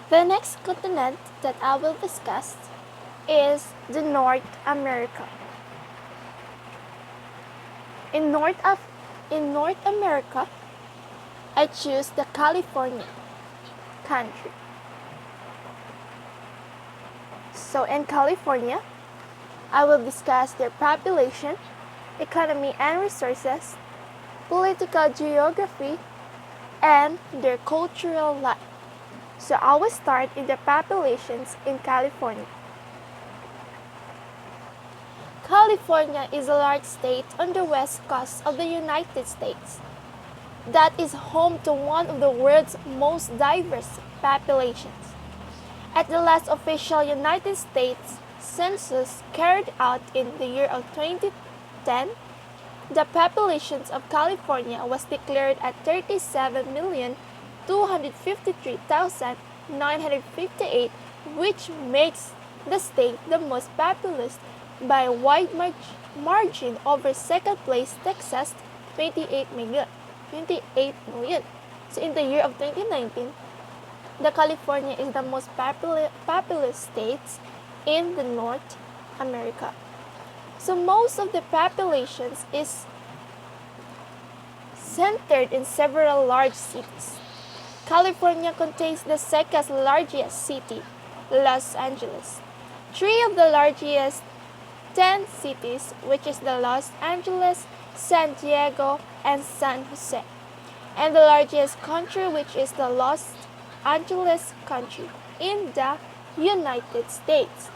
The next continent that I will discuss is the North America. In North America, I choose the California country. So in California, I will discuss their population, economy and resources, political geography, and their cultural life. So I will start in the populations in California. California is a large state on the west coast of the United States that is home to one of the world's most diverse populations. At the last official United States census carried out in the year of 2010, the population of California was declared at 37,253,958, which makes the state the most populous by a wide margin over second place Texas, 28 million. So in the year of 2019, the California is the most populous states in the North America. So most of the populations is centered in several large cities. California contains the second largest city, Los Angeles. Three of the largest 10 cities, which is the Los Angeles, San Diego, and San Jose, and the largest country, which is the Los Angeles country in the United States.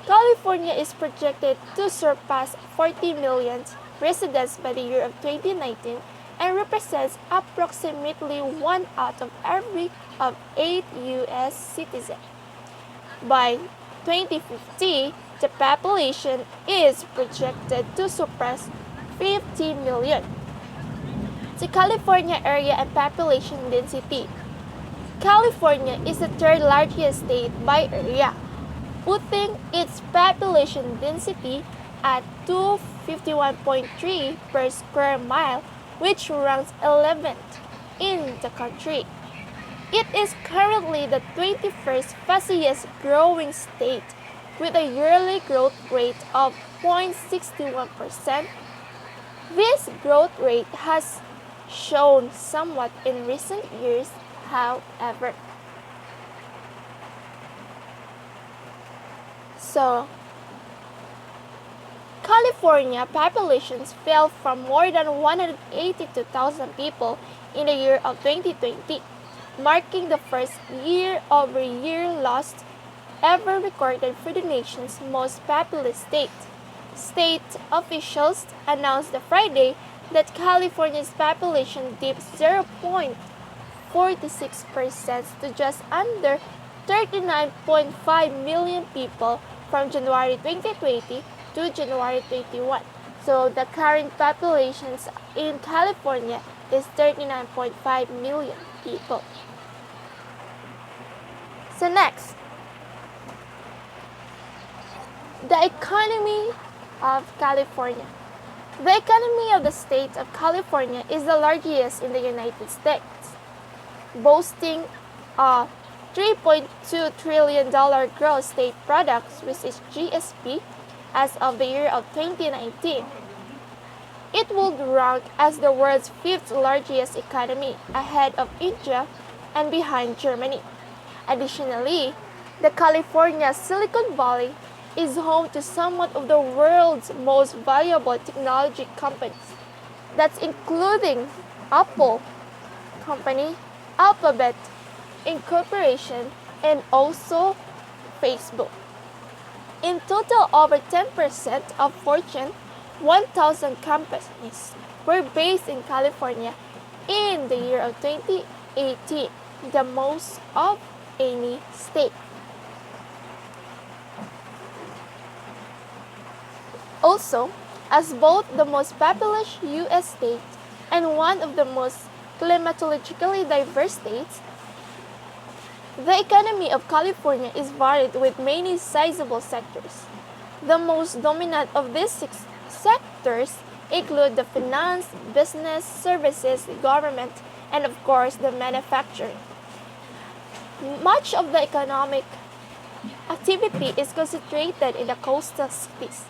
California is projected to surpass 40 million residents by the year of 2019 and represents approximately 1 out of every 8 U.S. citizens. By 2050, the population is projected to surpass 50 million. The California area and population density. California is the third largest state by area, putting its population density at 251.3 per square mile, which ranks 11th in the country. It is currently the 21st fastest growing state with a yearly growth rate of 0.61%. This growth rate has shown somewhat in recent years, however. So, California populations fell from more than 182,000 people in the year of 2020, marking the first year-over-year loss ever recorded for the nation's most populous state. State officials announced on Friday that California's population dipped 0.46% to just under 39.5 million people from January 2020 to January 21. So the current population in California is 39.5 million people. So next, the economy of California. The economy of the state of California is the largest in the United States, boasting a $3.2 trillion gross state product, which is GSP, as of the year of 2019. It would rank as the world's fifth largest economy, ahead of India and behind Germany. Additionally, the California Silicon Valley is home to some of the world's most valuable technology companies. That's including Apple Company, Alphabet Incorporation, and also Facebook. In total, over 10% of Fortune 1000 companies were based in California in the year of 2018, the most of any state. Also, as both the most populous U.S. state and one of the most climatologically diverse states, the economy of California is varied with many sizable sectors. The most dominant of these sectors include the finance, business, services, government, and of course the manufacturing. Much of the economic activity is concentrated in the coastal cities,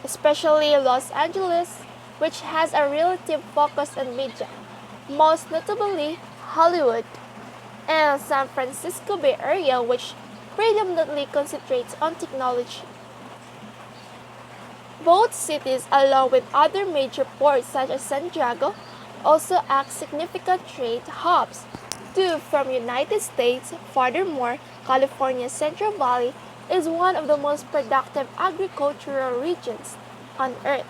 especially Los Angeles, which has a relative focus on media, most notably Hollywood, and San Francisco Bay Area, which predominantly concentrates on technology. Both cities, along with other major ports such as Santiago, also act significant trade hubs to from United States. Furthermore, California's Central Valley is one of the most productive agricultural regions on earth,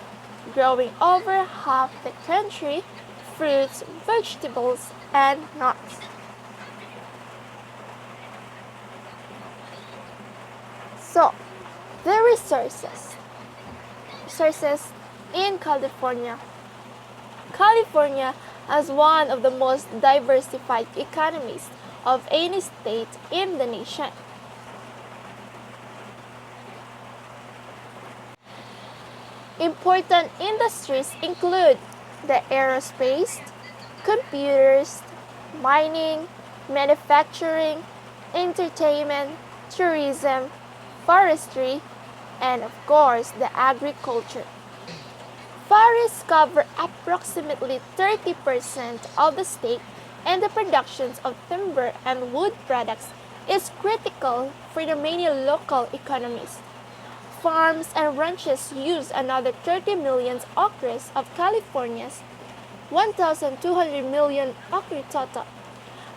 growing over half the country fruits, vegetables, and nuts. So, the resources in California. California has one of the most diversified economies of any state in the nation. Important industries include the aerospace, computers, mining, manufacturing, entertainment, tourism, forestry, and of course the agriculture. Forests cover approximately 30% of the state, and the production of timber and wood products is critical for the many local economies. Farms and ranches use another 30 million acres of California's 1,200 million acre total.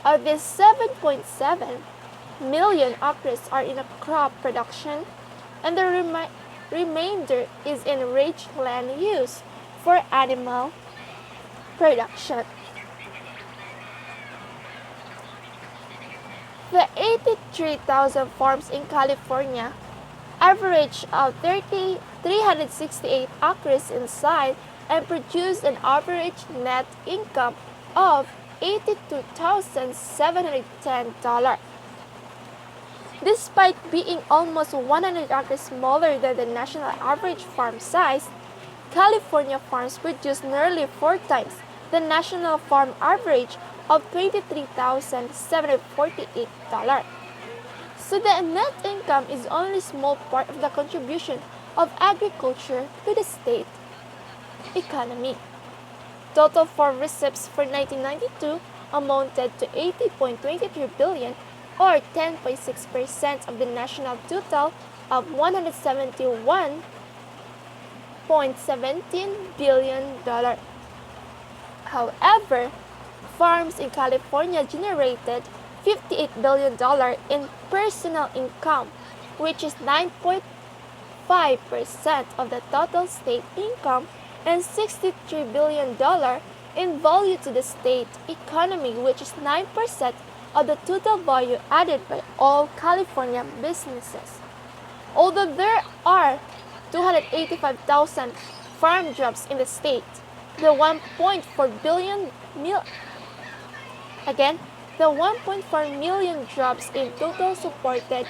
Of these, 7.7 million acres are in a crop production, and the remainder is in rangeland use for animal production. The 83,000 farms in California average of 368 acres in size and produce an average net income of $82,710. Despite being almost 100 acres smaller than the national average farm size, California farms produce nearly 4 times the national farm average of $23,748. So the net income is only a small part of the contribution of agriculture to the state economy. Total farm receipts for 1992 amounted to 80.23 billion, or 10.6% of the national total of $171.17 billion. However, farms in California generated $58 billion in personal income, which is 9.5% of the total state income, and $63 billion in value to the state economy, which is 9% of the total value added by all California businesses. Although there are 285,000 farm jobs in the state, the 1.4 million jobs in total supported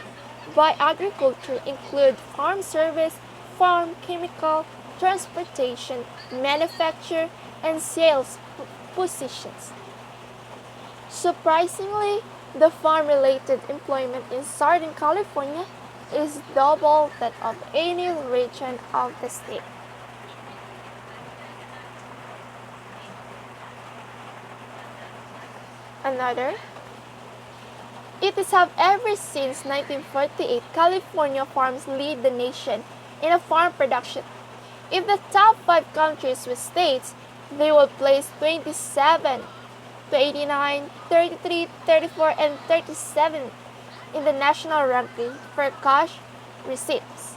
by agriculture include farm service, farm chemical, transportation, manufacture, and sales positions. Surprisingly, the farm-related employment in Southern California is double that of any region of the state. It is have ever since 1948, California farms lead the nation in a farm production. If the top 5 countries with states, they will place 27 to 89, 33, 34, and 37 in the national ranking for cash receipts.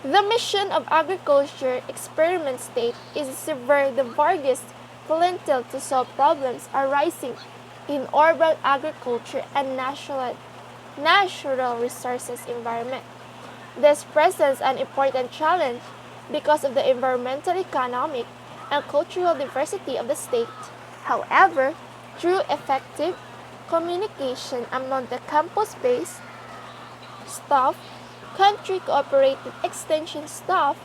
The mission of agriculture experiment state is to sever the various clientele to solve problems arising in urban agriculture and natural resources environment. This presents an important challenge because of the environmental, economic, and cultural diversity of the state. However, through effective communication among the campus-based staff, country cooperative extension staff,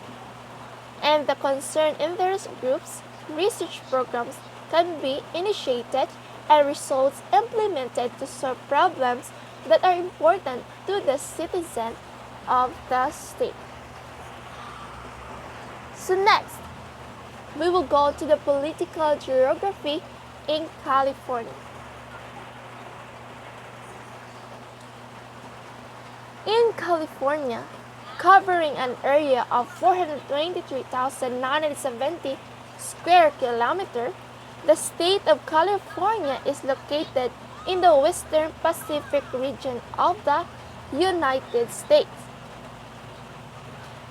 and the concerned interest groups, research programs can be initiated and results implemented to solve problems that are important to the citizen of the state. So next, we will go to the political geography in California. In California, covering an area of 423,970 square kilometers, the state of California is located in the Western Pacific region of the United States.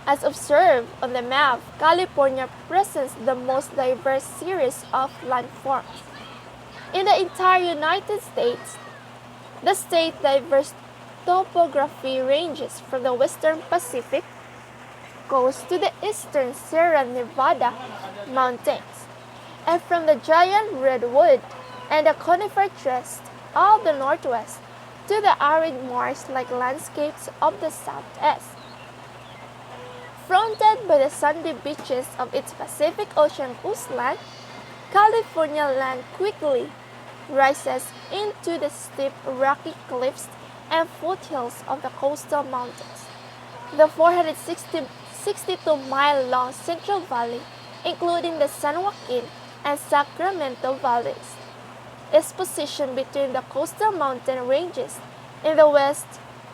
As observed on the map, California presents the most diverse series of landforms. In the entire United States, the state's diverse topography ranges from the Western Pacific coast to the eastern Sierra Nevada mountains, and from the giant redwood and the conifer trees of the Northwest to the arid marsh-like landscapes of the Southeast. Fronted by the sandy beaches of its Pacific Ocean coastline, California land quickly rises into the steep rocky cliffs and foothills of the coastal mountains. The 462-mile-long Central Valley, including the San Joaquin and Sacramento valleys, is positioned between the coastal mountain ranges in the west,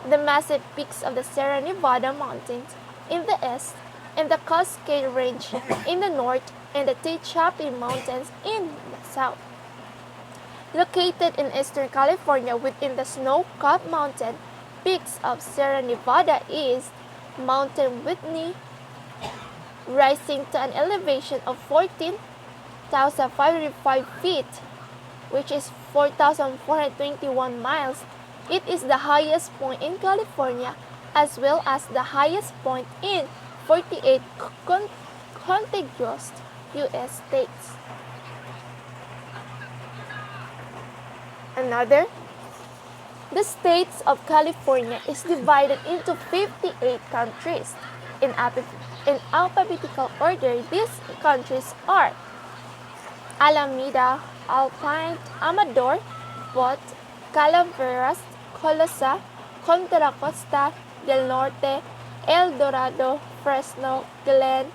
the massive peaks of the Sierra Nevada mountains in the east, and the Cascade Range in the north, and the Tehachapi Mountains in the south. Located in eastern California within the snow-capped mountain peaks of Sierra Nevada is Mountain Whitney, rising to an elevation of 14,505 feet, which is 4,421 miles. It is the highest point in California as well as the highest point in 48 contiguous U.S. states. The states of California is divided into 58 countries. In alphabetical order, these countries are Alameda, Alpine, Amador, Butte, Calaveras, Colosa, Contra Costa, Del Norte, El Dorado, Fresno, Glen,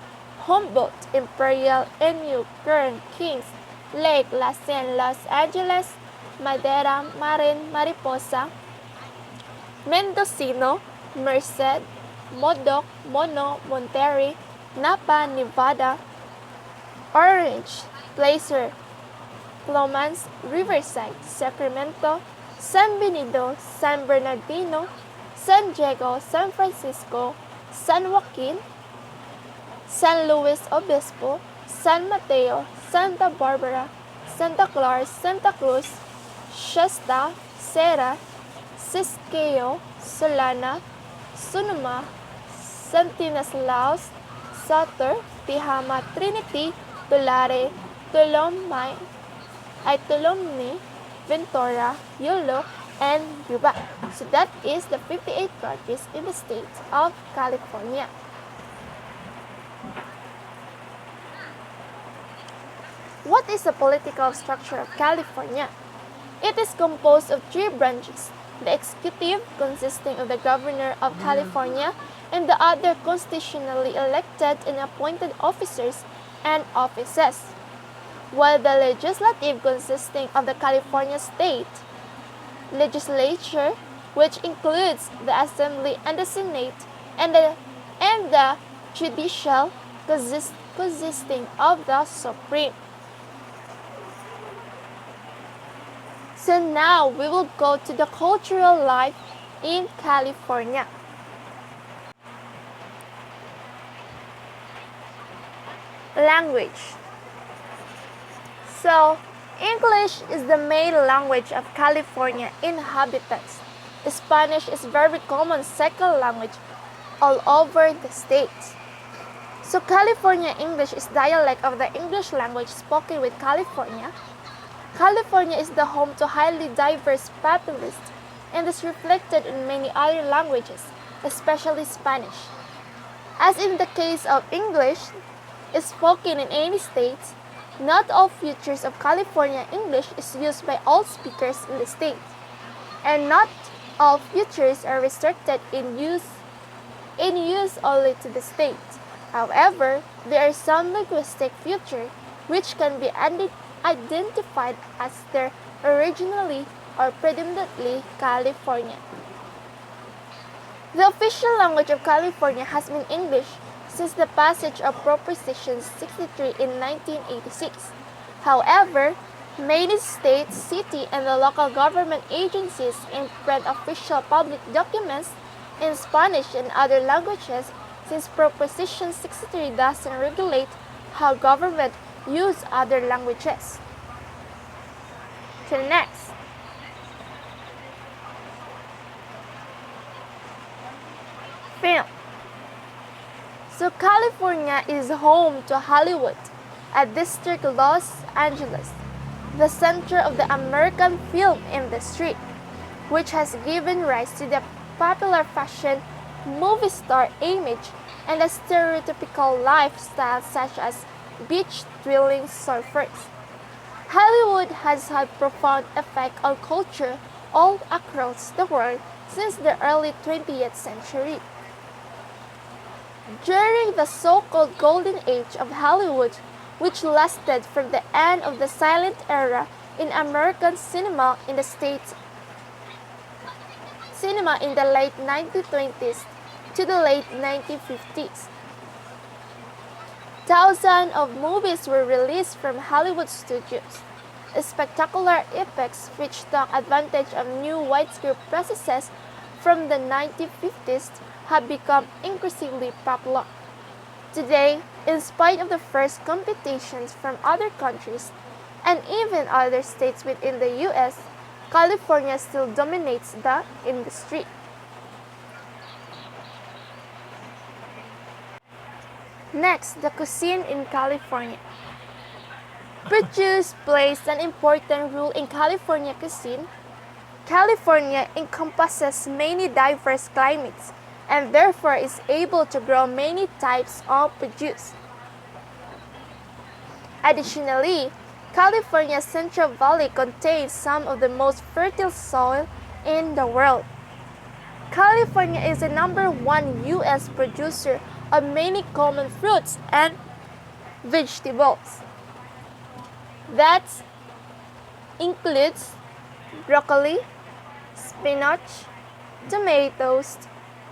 Humboldt, Imperial, Enu, Kern, Kings, Lake, La Cien, Los Angeles, Madera, Marin, Mariposa, Mendocino, Merced, Modoc, Mono, Monterey, Napa, Nevada, Orange, Placer, Clomans, Riverside, Sacramento, San Benito, San Bernardino, San Diego, San Francisco, San Joaquin, San Luis Obispo, San Mateo, Santa Barbara, Santa Clara, Santa Cruz, Shasta, Serra, Siskiyou, Solana, Sonoma, Stanislaus, Sutter, Tehama, Trinity, Tulare, Tuolumne, Ventura, Yolo, and Yuba. So that is the 58 countries in the state of California. What is the political structure of California? It is composed of three branches: the executive, consisting of the governor of California and the other constitutionally elected and appointed officers and offices, while the legislative, consisting of the California State Legislature, which includes the Assembly and the Senate, and the judicial, consisting of the Supreme. So now we will go to the cultural life in California. Language. So, English is the main language of California inhabitants. Spanish is very common second language all over the states. So California English is dialect of the English language spoken with California. California is the home to highly diverse populace and is reflected in many other languages, especially Spanish. As in the case of English, is spoken in any state, Not all features of California English is used by all speakers in the state, and not all features are restricted in use only to the state. However, there are some linguistic features which can be identified as they're originally or predominantly Californian. The official language of California has been English since the passage of Proposition 63 in 1986. However, many states, city, and the local government agencies imprint official public documents in Spanish and other languages since Proposition 63 doesn't regulate how government use other languages. To the next. Film. So California is home to Hollywood, a district of Los Angeles, the center of the American film industry, which has given rise to the popular fashion movie star image and a stereotypical lifestyle such as beach dwelling surfers. Hollywood has had profound effect on culture all across the world since the early 20th century. During the so-called Golden Age of Hollywood, which lasted from the end of the silent era in American cinema in the late 1920s to the late 1950s. Thousands of movies were released from Hollywood studios. Spectacular epics which took advantage of new widescreen processes from the 1950s have become increasingly popular. Today, in spite of the first competitions from other countries and even other states within the U.S., California still dominates the industry. Next, the cuisine in California. Produce plays an important role in California cuisine. California encompasses many diverse climates and therefore is able to grow many types of produce. Additionally, California's Central Valley contains some of the most fertile soil in the world. California is the #1 U.S. producer of many common fruits and vegetables. That includes broccoli, spinach, tomatoes,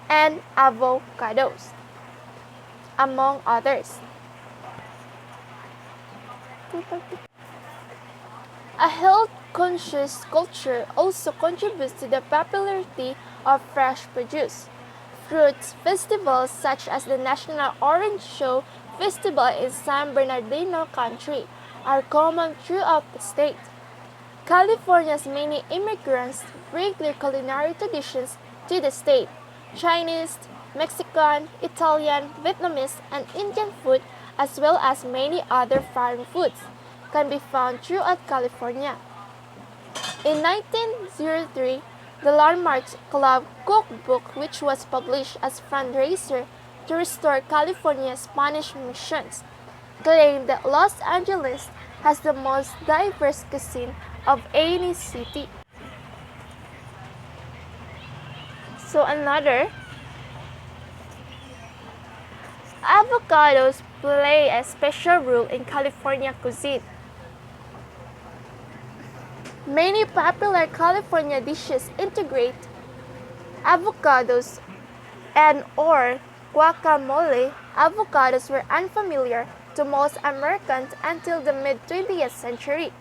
and avocados, among others. A health-conscious culture also contributes to the popularity of fresh produce. Fruit festivals such as the National Orange Show Festival in San Bernardino County are common throughout the state. California's many immigrants bring their culinary traditions to the state. Chinese, Mexican, Italian, Vietnamese, and Indian food, as well as many other foreign foods, can be found throughout California. In 1903, the Landmark Club cookbook, which was published as fundraiser to restore California's Spanish missions, claimed that Los Angeles has the most diverse cuisine of any city. So avocados play a special role in California cuisine. Many popular California dishes integrate avocados and/or guacamole. Avocados were unfamiliar to most Americans until the mid-20th century,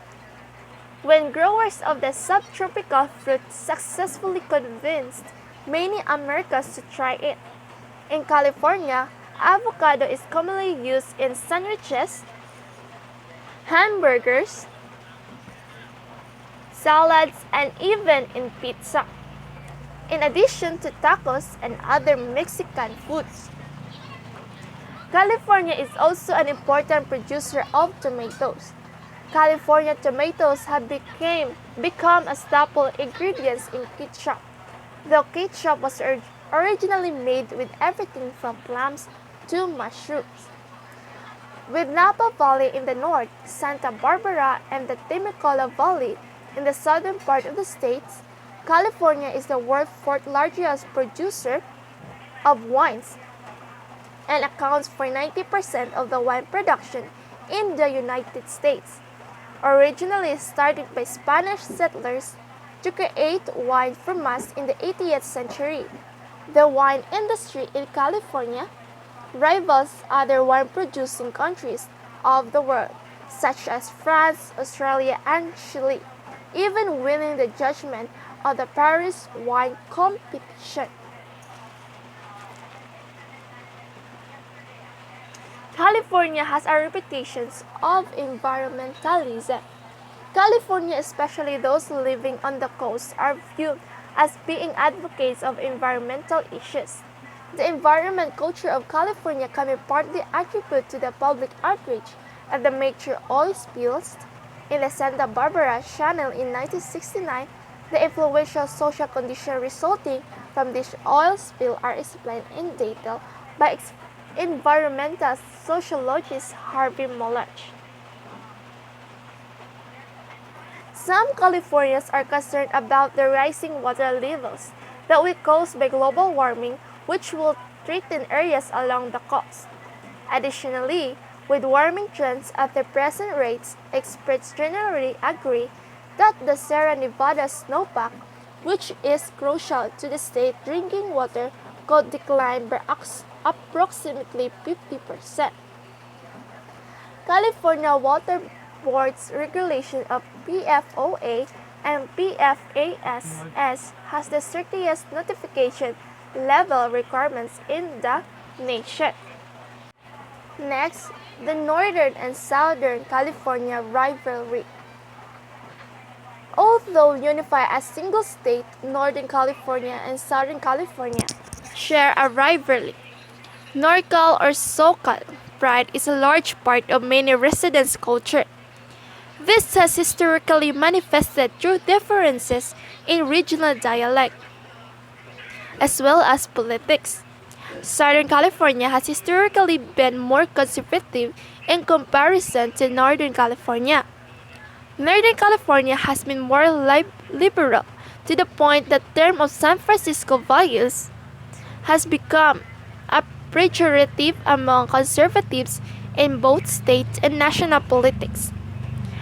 when growers of the subtropical fruit successfully convinced many Americans to try it. In California, avocado is commonly used in sandwiches, hamburgers, salads, and even in pizza, in addition to tacos and other Mexican foods. California is also an important producer of tomatoes. California tomatoes have become a staple ingredient in ketchup, though ketchup was originally made with everything from plums to mushrooms. With Napa Valley in the north, Santa Barbara, and the Temecula Valley in the southern part of the state, California is the world's fourth largest producer of wines and accounts for 90% of the wine production in the United States. Originally started by Spanish settlers to create wine for mass in the 18th century, the wine industry in California rivals other wine-producing countries of the world, such as France, Australia, and Chile, even winning the judgment of the Paris Wine Competition. California has a reputation of environmentalism. California, especially those living on the coast, are viewed as being advocates of environmental issues. The environment culture of California can be partly attributed to the public outrage at the major oil spills in the Santa Barbara Channel in 1969. The influential social conditions resulting from this oil spill are explained in detail by environmental sociologist Harvey Mullach. Some Californians are concerned about the rising water levels that will be caused by global warming, which will threaten areas along the coast. Additionally, with warming trends at the present rates, experts generally agree that the Sierra Nevada snowpack, which is crucial to the state drinking water, could decline by approximately 50%. California Water Board's regulation of PFOA and PFAS has the strictest notification level requirements in the nation. Next, the Northern and Southern California rivalry. Although unified as single state, Northern California and Southern California share a rivalry. NorCal or SoCal pride is a large part of many residents' culture. This has historically manifested through differences in regional dialect, as well as politics. Southern California has historically been more conservative in comparison to Northern California. Northern California has been more liberal to the point that the term of San Francisco values has become a pejorative among conservatives in both state and national politics.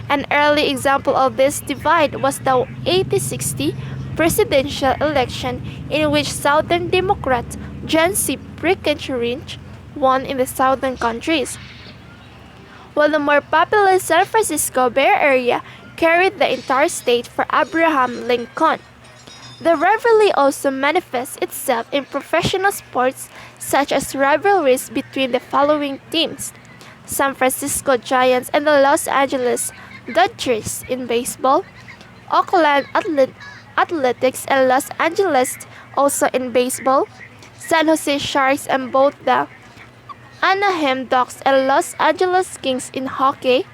An early example of this divide was the 1860 presidential election in which Southern Democrat John C. Breckinridge won in the southern counties, while the more populous San Francisco Bay Area carried the entire state for Abraham Lincoln. The rivalry also manifests itself in professional sports such as rivalries between the following teams: San Francisco Giants and the Los Angeles Dodgers in baseball, Oakland Athletics and Los Angeles also in baseball, San Jose Sharks and both the Anaheim Ducks and Los Angeles Kings in hockey,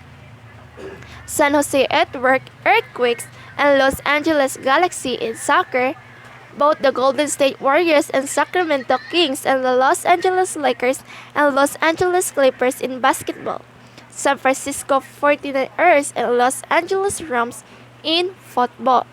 San Jose Earthquakes and Los Angeles Galaxy in soccer, both the Golden State Warriors and Sacramento Kings and the Los Angeles Lakers and Los Angeles Clippers in basketball, San Francisco 49ers and Los Angeles Rams in football.